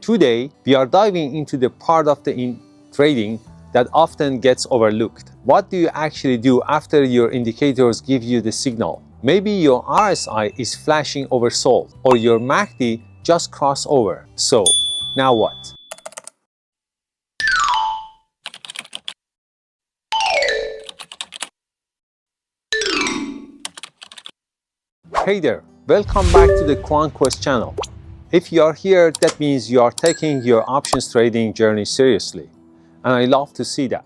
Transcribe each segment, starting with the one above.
Today, we are diving into the part of the trading that often gets overlooked. What do you actually do after your indicators give you the signal? Maybe your RSI is flashing oversold, or your MACD just crossed over. So, now what? Hey there, welcome back to the Quant channel. If you are here, that means you are taking your options trading journey seriously, and I love to see that.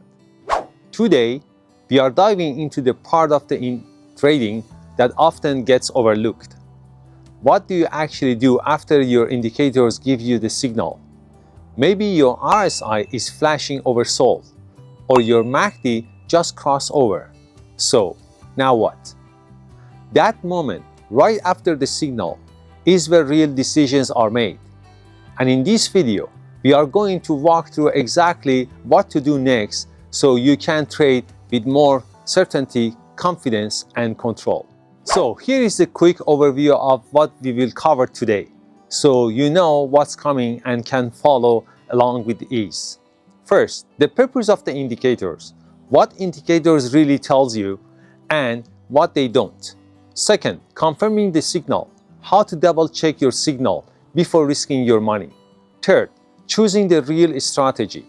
Today, we are diving into the part of the trading that often gets overlooked. What do you actually do after your indicators give you the signal? Maybe your RSI is flashing oversold, or your MACD just crossed over. So, now what? That moment, right after the signal, is where real decisions are made. And in this video, we are going to walk through exactly what to do next so you can trade with more certainty, confidence, and control. So here is a quick overview of what we will cover today, so you know what's coming and can follow along with ease. First, the purpose of the indicators. What indicators really tells you and what they don't. Second, confirming the signal. How to double check your signal before risking your money. Third, choosing the real strategy.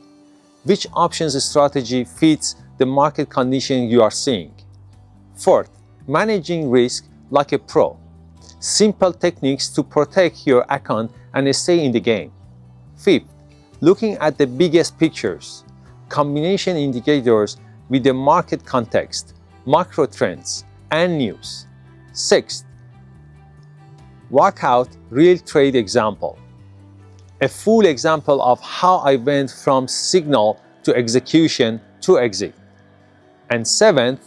Which options strategy fits the market condition you are seeing. Fourth, managing risk like a pro. Simple techniques to protect your account and stay in the game. Fifth, looking at the biggest pictures. Combination indicators with the market context, macro trends, and news. Sixth, walk out real trade example. A full example of how I went from signal to execution to exit. And seventh,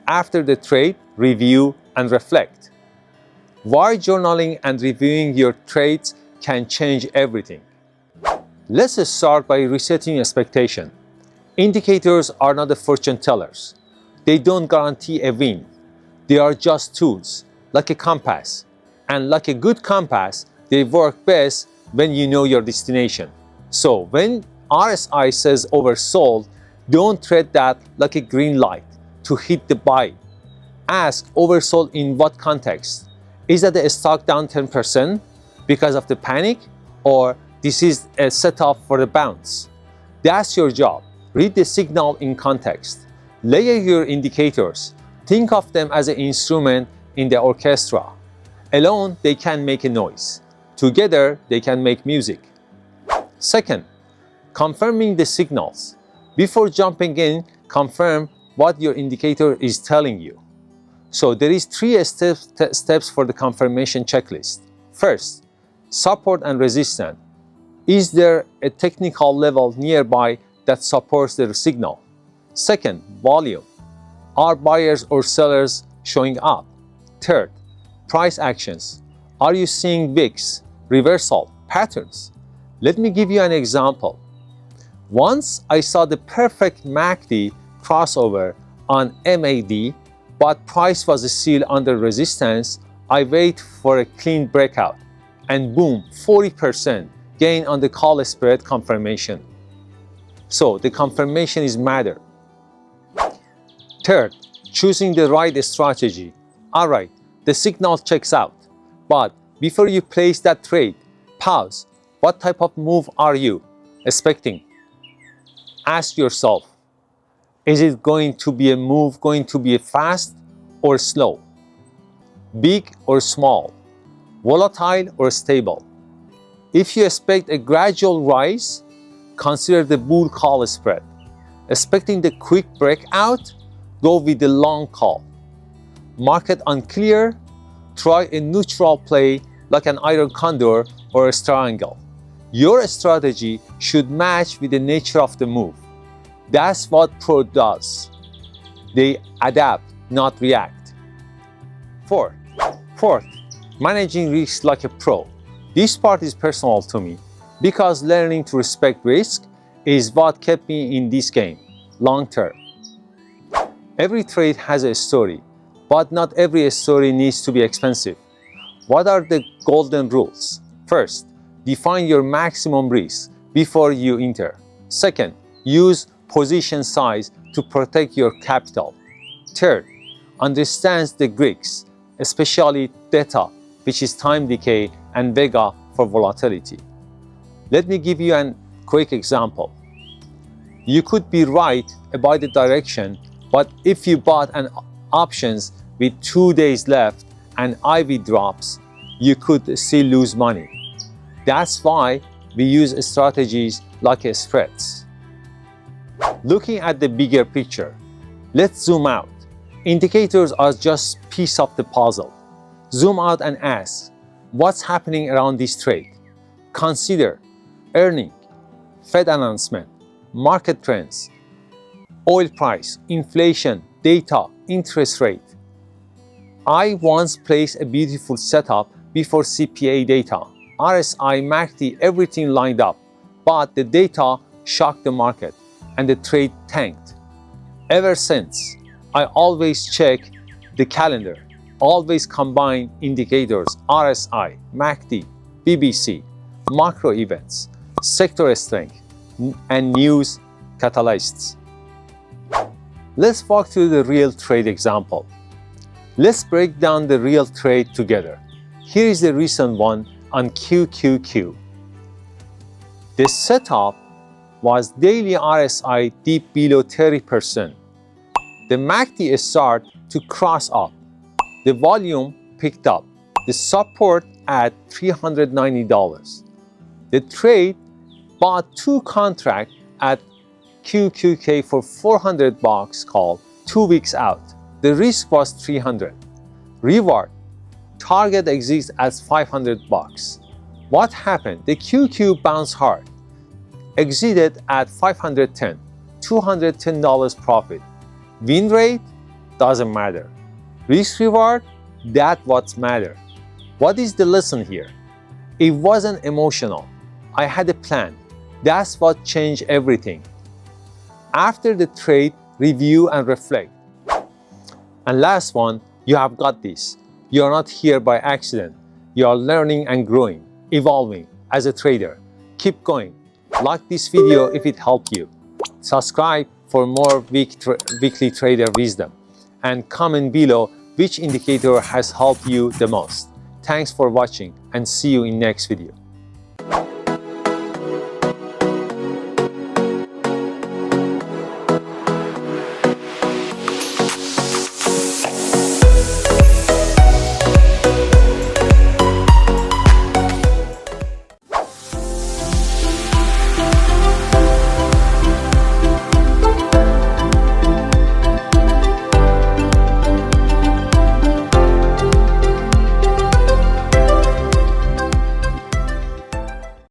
after the trade, review and reflect. Why journaling and reviewing your trades can change everything. Let's start by resetting expectation. Indicators are not the fortune tellers. They don't guarantee a win. They are just tools, like a compass. And like a good compass, they work best when you know your destination. So when RSI says oversold, don't treat that like a green light to hit the buy. Ask, oversold in what context? Is that the stock down 10% because of the panic, or this is a setup for the bounce? That's your job. Read the signal in context. Layer your indicators. Think of them as an instrument in the orchestra. Alone, they can make a noise. Together, they can make music. Second, confirming the signals. Before jumping in, confirm what your indicator is telling you. So there is three steps for the confirmation checklist. First, support and resistance. Is there a technical level nearby that supports the signal? Second, volume. Are buyers or sellers showing up? Third, price actions. Are you seeing wicks, reversal, patterns? Let me give you an example. Once I saw the perfect MACD crossover on MAD, but price was still under resistance. I wait for a clean breakout, and boom, 40% gain on the call spread confirmation. So the confirmation is matter. Third, choosing the right strategy. All right, the signal checks out, but before you place that trade, pause. What type of move are you expecting? Ask yourself, is it going to be a move going to be fast or slow? Big or small? Volatile or stable? If you expect a gradual rise, consider the bull call spread. Expecting the quick breakout, go with the long call. Market unclear, try a neutral play like an iron condor or a triangle. Your strategy should match with the nature of the move. That's what pro does. They adapt, not react. Fourth, managing risk like a pro. This part is personal to me because learning to respect risk is what kept me in this game long term. Every trade has a story, but not every story needs to be expensive. What are the golden rules? First, define your maximum risk before you enter. Second, use position size to protect your capital. Third, understand the Greeks, especially theta, which is time decay, and vega for volatility. Let me give you a quick example. You could be right about the direction, but if you bought an options with 2 days left and IV drops, you could still lose money. That's why we use strategies like spreads. Looking at the bigger picture, let's zoom out. Indicators are just a piece of the puzzle. Zoom out and ask, what's happening around this trade? Consider earning, Fed announcement, market trends, oil price, inflation, data, interest rate. I once placed a beautiful setup before CPA data. RSI, MACD, everything lined up, but the data shocked the market and the trade tanked. Ever since, I always check the calendar, always combine indicators, RSI, MACD, BBC, macro events, sector strength, and news catalysts. Let's walk through the real trade example. Let's break down the real trade together. Here is the recent one on QQQ. The setup was daily RSI deep below 30%. The MACD started to cross up. The volume picked up. The support at $390. The trade bought 2 contracts at QQK for $400 call 2 weeks out. The risk was $300. Reward, target exists as $500. What happened? The QQ bounced hard, exited at $510, $210 profit. Win rate doesn't matter. Risk reward, that's what matters. What is the lesson here? It wasn't emotional. I had a plan. That's what changed everything. After the trade, review and reflect. And last one, you have got this. You are not here by accident. You are learning and growing, evolving as a trader. Keep going. Like this video if it helped you. Subscribe for more weekly trader wisdom. And comment below which indicator has helped you the most. Thanks for watching and see you in next video.